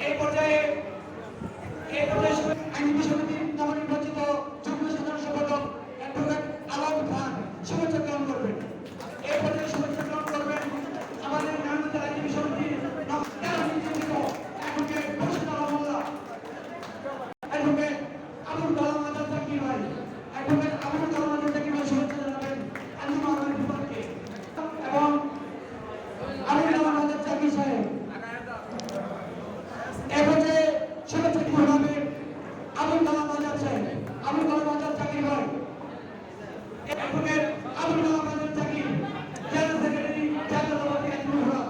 এই পর্যায়ে আইনজীবী সমিতির নবনির্বাচিত যুগ্ম সাধারণ সম্পাদক অ্যাডভোকেট আলম খান শুভেচ্ছা গ্রহণ করবেন। এই পর্যায়ে শুভেচ্ছা গ্রহণ করবেন আমাদের নারায়ণগঞ্জ আইনজীবী সমিতির অ্যাডভোকেট মুর্শিদ আলম মোল্লা, অ্যাডভোকেট আবুল কালাম আজাদ জাকির ভাই, অ্যাডভোকেট আবুল কালাম আজাদ জাকির ভাই শুভেচ্ছা জানাবেন আঞ্জুমান আহমেদ বিভাগকে এবং আবুল কালাম আজাদ জাকির সাহেব। এই পর্যায়ে শুভেচ্ছা জানাবেন আবুল কালাম আজাদ সাহেব, আবুল কালাম আজাদ জাকির ভাই, advocate Abul Kalam Azad Zakir, general secretary জাতীয়তাবাদী আইনজীবী ফোরাম।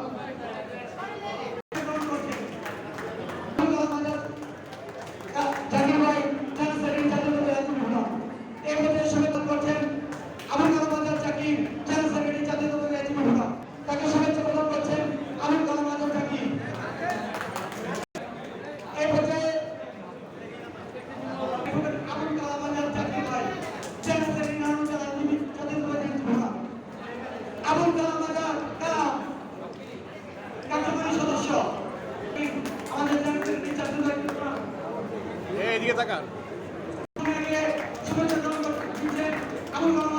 জাকির ভাই জেনারেল সেক্রেটারি জাতীয়তাবাদী আইনজীবী ফোরাম। এই পর্যায়ে শুভেচ্ছা করছেন আবুল কালাম আজাদ জাকির, জেনারেল সেক্রেটারি জাতীয়তাবাদী আইনজীবী ফোরাম। তাকে শুভেচ্ছা প্রদান করছেন আবুল কালাম আজাদ জাকির। এই পর্যায়ে আবুল কালাম আজাদ জাকির ভাই, জেনারেল সেক্রেটারি নারায়ণগঞ্জ আইনজীবী জাতীয়তাবাদী আইনজীবী ফোরাম। আবুল কালাম আজাদ কালাম কার্যকরী সদস্য আমাদের জেনারেল সেক্রেটারি জাতীয়তাবাদী আইনজীবী ফোরাম। এদিকে তাকান। শুভেচ্ছা গ্রহণ করছেন আবুল কালাম